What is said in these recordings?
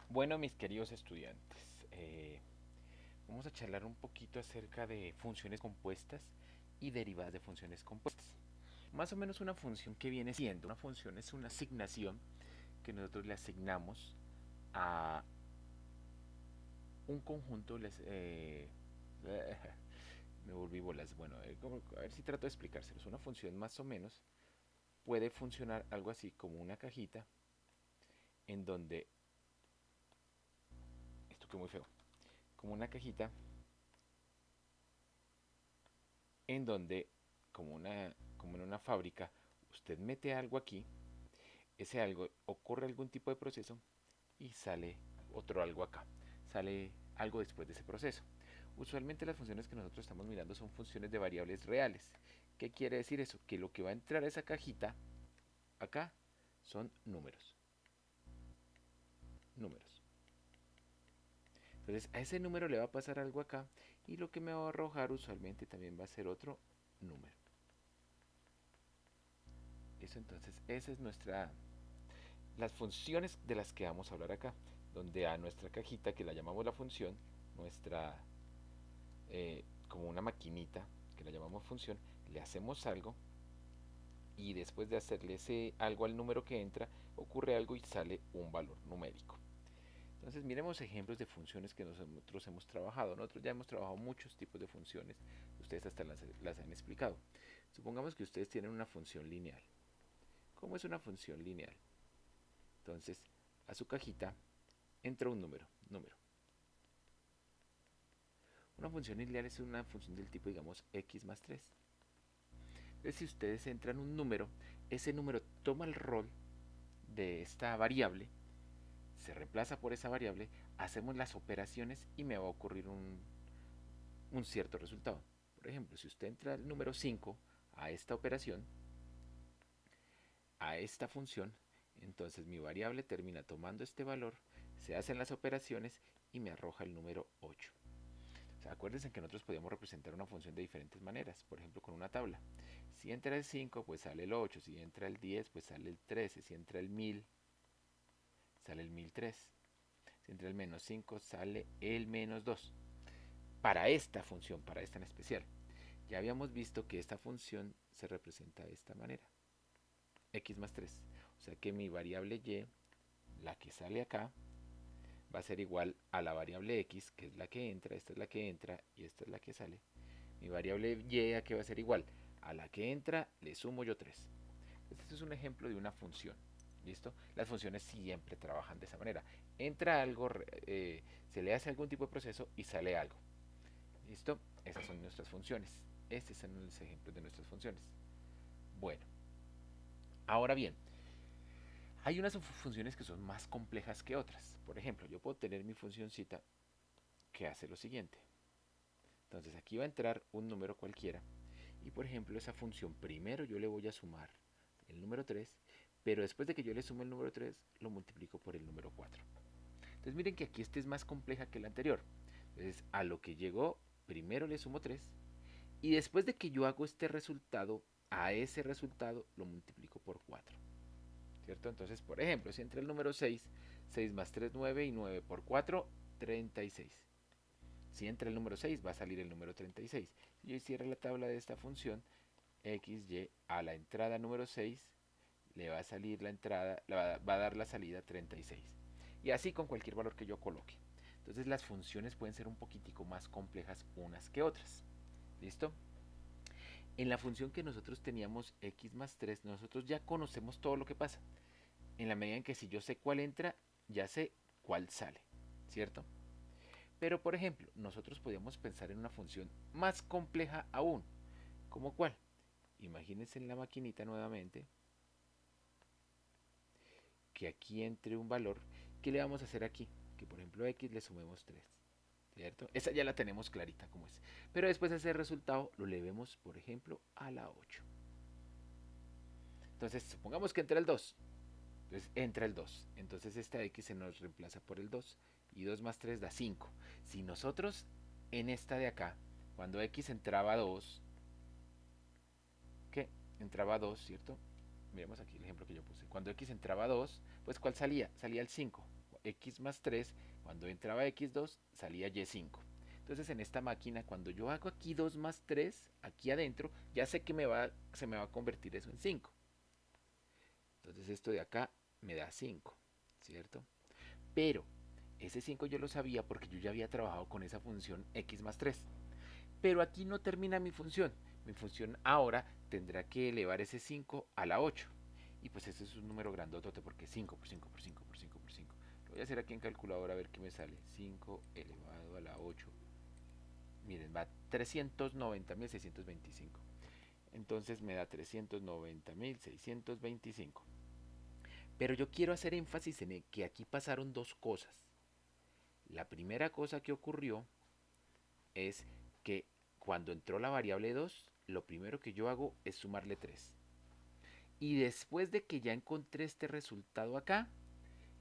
Bueno, mis queridos estudiantes, vamos a charlar un poquito acerca de funciones compuestas y derivadas de funciones compuestas. Más o menos una función que viene siendo, una función es una asignación que nosotros le asignamos a un conjunto, me volví bolas, bueno, a ver si trato de explicárselos. Una función más o menos puede funcionar algo así como una cajita en donde, esto que muy feo, como una cajita en donde, como en una fábrica, usted mete algo aquí, ese algo ocurre algún tipo de proceso y sale otro algo acá, sale algo después de ese proceso. Usualmente las funciones que nosotros estamos mirando son funciones de variables reales. ¿Qué quiere decir eso? Que lo que va a entrar a esa cajita acá son números. Números. Entonces a ese número le va a pasar algo acá y lo que me va a arrojar usualmente también va a ser otro número. Eso entonces, esa es las funciones de las que vamos a hablar acá, donde a nuestra cajita, que la llamamos la función, nuestra, como una maquinita, que la llamamos función, le hacemos algo y después de hacerle ese algo al número que entra, ocurre algo y sale un valor numérico. Entonces miremos ejemplos de funciones que nosotros hemos trabajado. Nosotros ya hemos trabajado muchos tipos de funciones, ustedes hasta las han explicado. Supongamos que ustedes tienen una función lineal. ¿Cómo es una función lineal? Entonces, a su cajita entra un número. Una función lineal es una función del tipo, digamos, x más 3. Entonces, si ustedes entran un número, ese número toma el rol de esta variable, se reemplaza por esa variable, hacemos las operaciones y me va a ocurrir un cierto resultado. Por ejemplo, si usted entra el número 5 a esta operación, a esta función, entonces mi variable termina tomando este valor, se hacen las operaciones y me arroja el número 8. O sea, acuérdense que nosotros podíamos representar una función de diferentes maneras, por ejemplo con una tabla. Si entra el 5, pues sale el 8, si entra el 10, pues sale el 13, si entra el 1000, sale el 1003, si entra el menos 5, sale el menos 2. Para esta función, para esta en especial, ya habíamos visto que esta función se representa de esta manera, x más 3. O sea que mi variable y, la que sale acá, va a ser igual a la variable x, que es la que entra, esta es la que entra y esta es la que sale. Mi variable y a que va a ser igual a la que entra, le sumo yo 3. Este es un ejemplo de una función. ¿Listo? Las funciones siempre trabajan de esa manera. Entra algo, se le hace algún tipo de proceso y sale algo. ¿Listo? Esas son nuestras funciones. Estos son los ejemplos de nuestras funciones. Bueno, ahora bien, hay unas funciones que son más complejas que otras. Por ejemplo, yo puedo tener mi funcioncita que hace lo siguiente. Entonces aquí va a entrar un número cualquiera y por ejemplo esa función primero yo le voy a sumar el número 3, pero después de que yo le sumo el número 3 lo multiplico por el número 4. Entonces miren que aquí este es más compleja que la anterior. Entonces a lo que llegó primero le sumo 3 y después de que yo hago este resultado, a ese resultado lo multiplico por 4. ¿Cierto? Entonces, por ejemplo, si entra el número 6, 6 más 3, 9 y 9 por 4, 36. Si entra el número 6, va a salir el número 36. Si yo hiciera la tabla de esta función, xy a la entrada número 6 le va a salir la entrada, va a dar la salida 36. Y así con cualquier valor que yo coloque. Entonces las funciones pueden ser un poquitico más complejas unas que otras. ¿Listo? En la función que nosotros teníamos x más 3, nosotros ya conocemos todo lo que pasa. En la medida en que si yo sé cuál entra, ya sé cuál sale. ¿Cierto? Pero por ejemplo, nosotros podríamos pensar en una función más compleja aún. ¿Cómo cuál? Imagínense en la maquinita nuevamente que aquí entre un valor. ¿Qué le vamos a hacer aquí? Que por ejemplo a x le sumemos 3. ¿Cierto? Esa ya la tenemos clarita como es. Pero después ese resultado lo elevemos, por ejemplo, a la 8. Entonces, supongamos que entra el 2. Entonces entra el 2. Entonces esta x se nos reemplaza por el 2. Y 2 más 3 da 5. Si nosotros en esta de acá, cuando x entraba a 2, ¿qué? Entraba a 2, ¿cierto? Miremos aquí el ejemplo que yo puse. Cuando x entraba a 2, pues ¿cuál salía? Salía el 5. x más 3, cuando entraba x2 salía y5. Entonces en esta máquina, cuando yo hago aquí 2 más 3, aquí adentro, ya sé que se me va a convertir eso en 5. Entonces esto de acá me da 5, ¿cierto? Pero ese 5 yo lo sabía porque yo ya había trabajado con esa función x más 3. Pero aquí no termina mi función. Mi función ahora tendrá que elevar ese 5 a la 8. Y pues ese es un número grandotote porque 5 por 5 por 5 por 5 por 5. Lo voy a hacer aquí en calculadora a ver qué me sale. 5 elevado a la 8. Miren, va 390.625. Entonces me da 390.625. Pero yo quiero hacer énfasis en que aquí pasaron dos cosas. La primera cosa que ocurrió es que cuando entró la variable 2, lo primero que yo hago es sumarle 3. Y después de que ya encontré este resultado acá,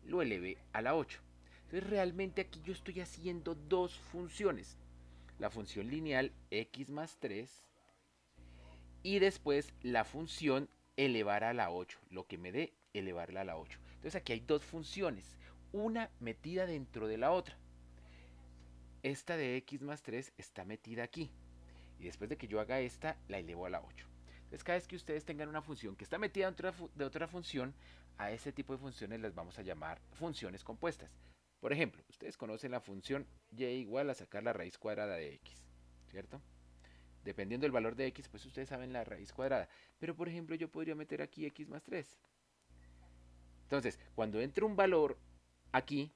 lo elevé a la 8. Entonces realmente aquí yo estoy haciendo dos funciones. La función lineal x más 3 y después la función elevar a la 8, lo que me dé elevarla a la 8. Entonces aquí hay dos funciones, una metida dentro de la otra. Esta de x más 3 está metida aquí. Y después de que yo haga esta, la elevo a la 8. Entonces cada vez que ustedes tengan una función que está metida dentro de otra función, a ese tipo de funciones las vamos a llamar funciones compuestas. Por ejemplo, ustedes conocen la función y igual a sacar la raíz cuadrada de x, ¿cierto? Dependiendo del valor de x, pues ustedes saben la raíz cuadrada. Pero por ejemplo, yo podría meter aquí x más 3. Entonces, cuando entre un valor aquí,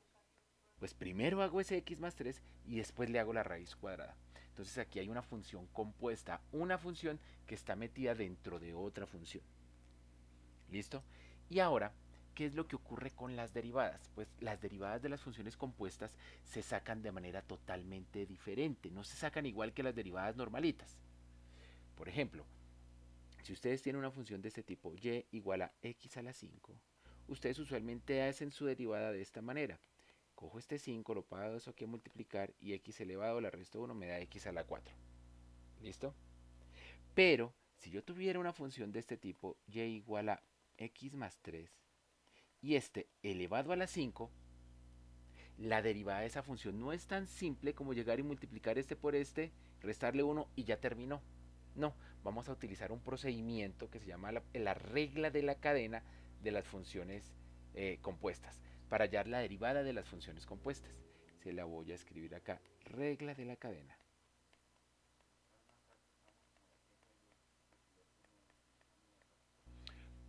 pues primero hago ese x más 3 y después le hago la raíz cuadrada. Entonces aquí hay una función compuesta, una función que está metida dentro de otra función. ¿Listo? Y ahora, ¿qué es lo que ocurre con las derivadas? Pues las derivadas de las funciones compuestas se sacan de manera totalmente diferente, no se sacan igual que las derivadas normalitas. Por ejemplo, si ustedes tienen una función de este tipo, y igual a x a la 5, ustedes usualmente hacen su derivada de esta manera. Cojo este 5, lo paso eso aquí a multiplicar y x elevado a la resto 1 me da x a la 4. ¿Listo? Pero si yo tuviera una función de este tipo, y igual a x más 3 y este elevado a la 5, la derivada de esa función no es tan simple como llegar y multiplicar este por este, restarle 1 y ya terminó. No, vamos a utilizar un procedimiento que se llama la regla de la cadena de las funciones compuestas para hallar la derivada de las funciones compuestas. Se la voy a escribir acá, regla de la cadena.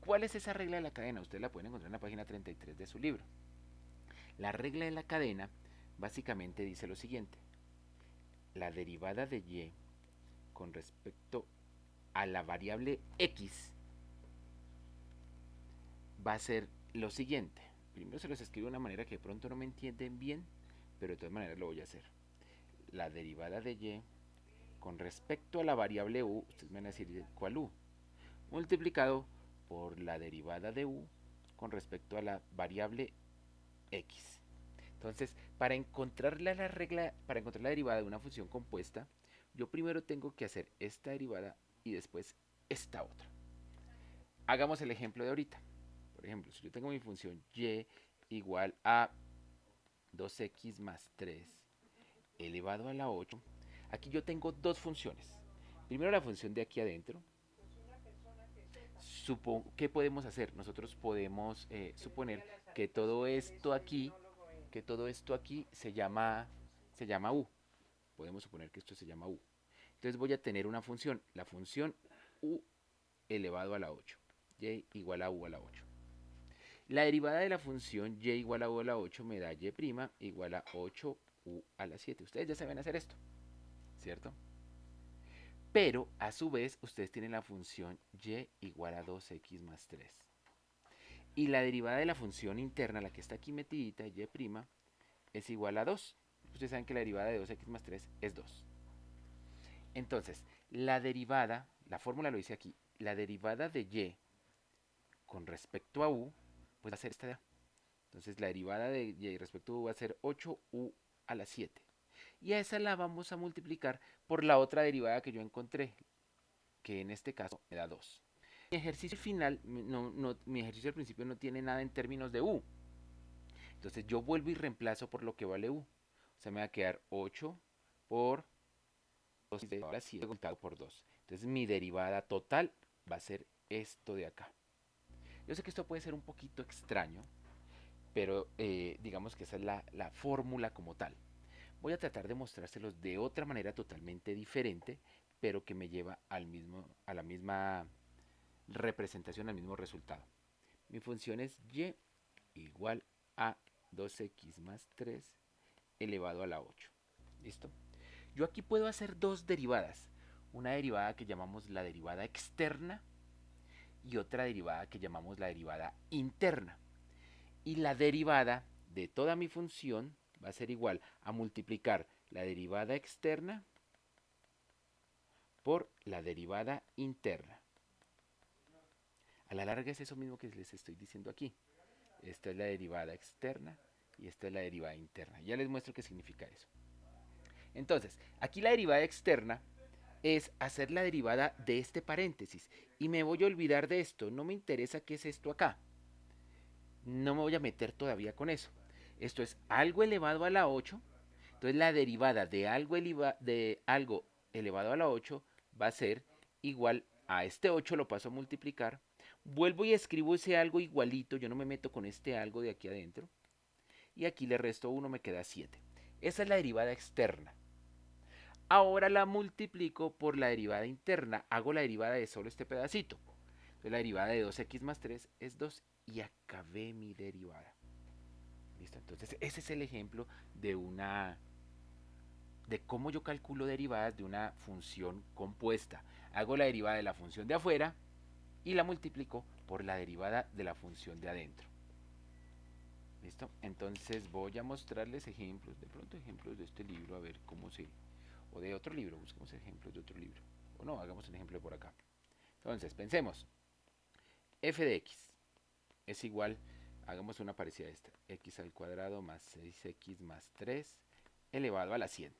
¿Cuál es esa regla de la cadena? Ustedes la pueden encontrar en la página 33 de su libro. La regla de la cadena básicamente dice lo siguiente. La derivada de y con respecto a la variable x va a ser lo siguiente. Primero se los escribo de una manera que de pronto no me entienden bien, pero de todas maneras lo voy a hacer. La derivada de y con respecto a la variable u, ustedes me van a decir cuál u, multiplicado por la derivada de u con respecto a la variable x. Entonces, para encontrar la derivada de una función compuesta, yo primero tengo que hacer esta derivada y después esta otra. Hagamos el ejemplo de ahorita. Por ejemplo, si yo tengo mi función y igual a 2x más 3 elevado a la 8, aquí yo tengo dos funciones. Primero la función de aquí adentro. ¿Qué podemos hacer? Nosotros podemos suponer que todo esto aquí, se llama u. Podemos suponer que esto se llama u. Entonces voy a tener una función, la función u elevado a la 8. Y igual a u a la 8. La derivada de la función y igual a u a la 8 me da y' igual a 8u a la 7. Ustedes ya saben hacer esto, ¿cierto? Pero a su vez ustedes tienen la función y igual a 2x más 3. Y la derivada de la función interna, la que está aquí metidita, y' es igual a 2. Ustedes saben que la derivada de 2x más 3 es 2. Entonces, la fórmula lo dice aquí, la derivada de y con respecto a u, pues va a ser esta de a. Entonces la derivada de y respecto a u va a ser 8u a la 7. Y a esa la vamos a multiplicar por la otra derivada que yo encontré, que en este caso me da 2. Mi ejercicio final, mi ejercicio al principio no tiene nada en términos de u. Entonces yo vuelvo y reemplazo por lo que vale u. O sea, me va a quedar 8 por 2 elevado a la 7 multiplicado por 2. Entonces mi derivada total va a ser esto de acá. Yo sé que esto puede ser un poquito extraño, pero digamos que esa es la fórmula como tal. Voy a tratar de mostrárselos de otra manera totalmente diferente, pero que me lleva a la misma representación, al mismo resultado. Mi función es y igual a 2x más 3 elevado a la 8. ¿Listo? Yo aquí puedo hacer dos derivadas. Una derivada que llamamos la derivada externa y otra derivada que llamamos la derivada interna. Y la derivada de toda mi función va a ser igual a multiplicar la derivada externa por la derivada interna. A la larga es eso mismo que les estoy diciendo aquí. Esta es la derivada externa y esta es la derivada interna. Ya les muestro qué significa eso. Entonces, aquí la derivada externa es hacer la derivada de este paréntesis. Y me voy a olvidar de esto. No me interesa qué es esto acá. No me voy a meter todavía con eso. Esto es algo elevado a la 8. Entonces la derivada de algo elevado a la 8 va a ser igual a este 8, lo paso a multiplicar. Vuelvo y escribo ese algo igualito. Yo no me meto con este algo de aquí adentro. Y aquí le resto 1, me queda 7. Esa es la derivada externa. Ahora la multiplico por la derivada interna. Hago la derivada de solo este pedacito. Entonces la derivada de 2x más 3 es 2 y acabé mi derivada. ¿Listo? Entonces ese es el ejemplo de cómo yo calculo derivadas de una función compuesta. Hago la derivada de la función de afuera y la multiplico por la derivada de la función de adentro. ¿Listo? Entonces voy a mostrarles ejemplos, de pronto ejemplos de este libro, a ver cómo se... O de otro libro, busquemos ejemplos de otro libro. O no, hagamos un ejemplo por acá. Entonces, pensemos. F de x es igual, hagamos una parecida a esta. X al cuadrado más 6x más 3 elevado a la 100.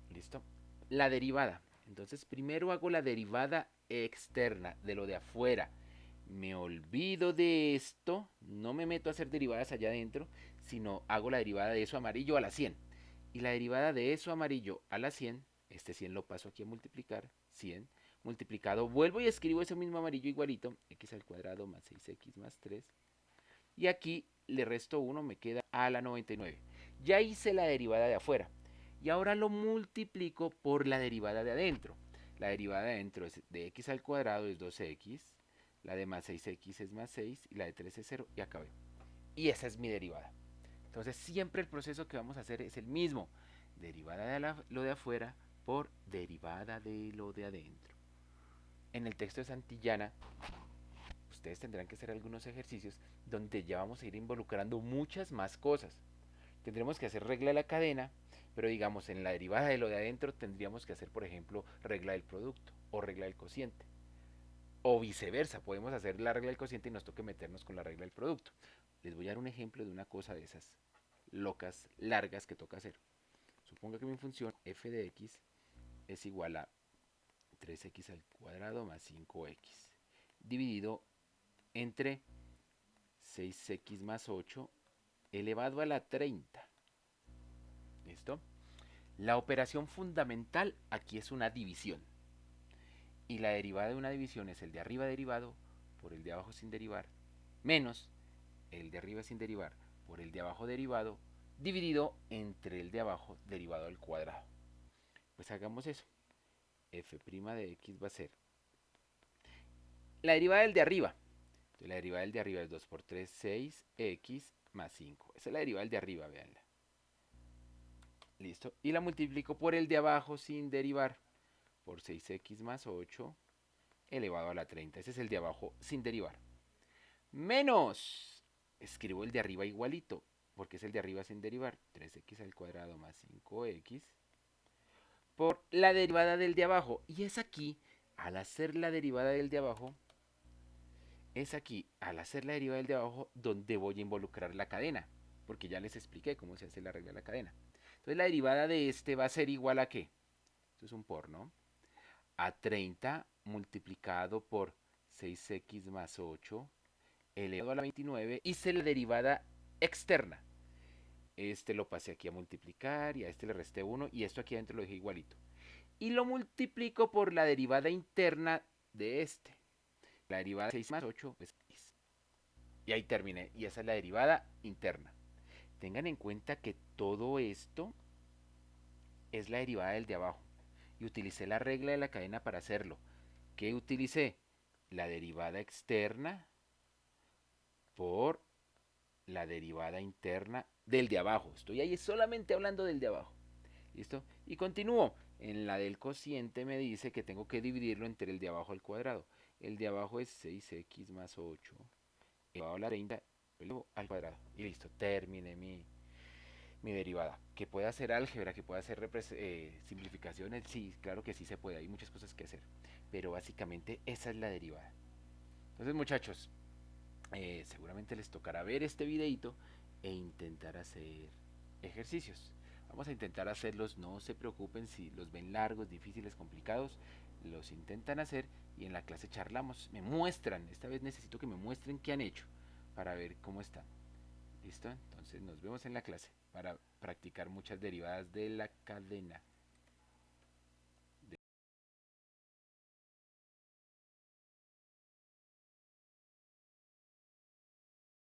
¿Listo? La derivada. Entonces, primero hago la derivada externa, de lo de afuera. Me olvido de esto, no me meto a hacer derivadas allá adentro, sino hago la derivada de eso amarillo a la 100. Y la derivada de eso amarillo a la 100, este 100 lo paso aquí a multiplicar, 100 multiplicado, vuelvo y escribo ese mismo amarillo igualito, x al cuadrado más 6x más 3. Y aquí le resto 1, me queda a la 99. Ya hice la derivada de afuera. Y ahora lo multiplico por la derivada de adentro. La derivada de adentro es de x al cuadrado es 2x, la de más 6x es más 6 y la de 3 es 0 y acabé. Y esa es mi derivada. Entonces siempre el proceso que vamos a hacer es el mismo. Derivada de lo de afuera por derivada de lo de adentro. En el texto de Santillana, ustedes tendrán que hacer algunos ejercicios donde ya vamos a ir involucrando muchas más cosas. Tendremos que hacer regla de la cadena, pero digamos en la derivada de lo de adentro tendríamos que hacer, por ejemplo, regla del producto o regla del cociente. O viceversa, podemos hacer la regla del cociente y nos toque meternos con la regla del producto. Les voy a dar un ejemplo de una cosa de esas locas, largas que toca hacer. Suponga que mi función f de x es igual a 3x al cuadrado más 5x dividido entre 6x más 8 elevado a la 30. ¿Listo? La operación fundamental aquí es una división. Y la derivada de una división es el de arriba derivado por el de abajo sin derivar, menos el de arriba sin derivar por el de abajo derivado, dividido entre el de abajo derivado al cuadrado. Pues hagamos eso. F' de x va a ser la derivada del de arriba. Entonces la derivada del de arriba es 2 por 3, 6x más 5. Esa es la derivada del de arriba, véanla. Listo. Y la multiplico por el de abajo sin derivar. Por 6x más 8 elevado a la 30. Ese es el de abajo sin derivar. Menos. Escribo el de arriba igualito. Porque es el de arriba sin derivar. 3x al cuadrado más 5x. Por la derivada del de abajo. Y es aquí, al hacer la derivada del de abajo, es aquí, al hacer la derivada del de abajo, donde voy a involucrar la cadena. Porque ya les expliqué cómo se hace la regla de la cadena. Entonces la derivada de este va a ser igual a ¿qué? Esto es un por, ¿no? A 30 multiplicado por 6x más 8 elevado a la 29. Hice la derivada externa. Este lo pasé aquí a multiplicar y a este le resté 1 y esto aquí adentro lo dejé igualito. Y lo multiplico por la derivada interna de este. La derivada de 6 más 8 es 6. Y ahí terminé. Y esa es la derivada interna. Tengan en cuenta que todo esto es la derivada del de abajo. Y utilicé la regla de la cadena para hacerlo. ¿Qué utilicé? La derivada externa por la derivada interna del de abajo. Estoy ahí solamente hablando del de abajo. ¿Listo? Y continúo. En la del cociente me dice que tengo que dividirlo entre el de abajo al cuadrado. El de abajo es 6x más 8 elevado a la 30 al cuadrado. Y listo, terminé mi derivada. Que pueda hacer álgebra, que pueda hacer simplificaciones, sí, claro que sí se puede. Hay muchas cosas que hacer. Pero básicamente esa es la derivada. Entonces muchachos, seguramente les tocará ver este videito e intentar hacer ejercicios. Vamos a intentar hacerlos, no se preocupen si los ven largos, difíciles, complicados, los intentan hacer y en la clase charlamos, me muestran, esta vez necesito que me muestren qué han hecho para ver cómo están. ¿Listo? Entonces nos vemos en la clase para practicar muchas derivadas de la cadena.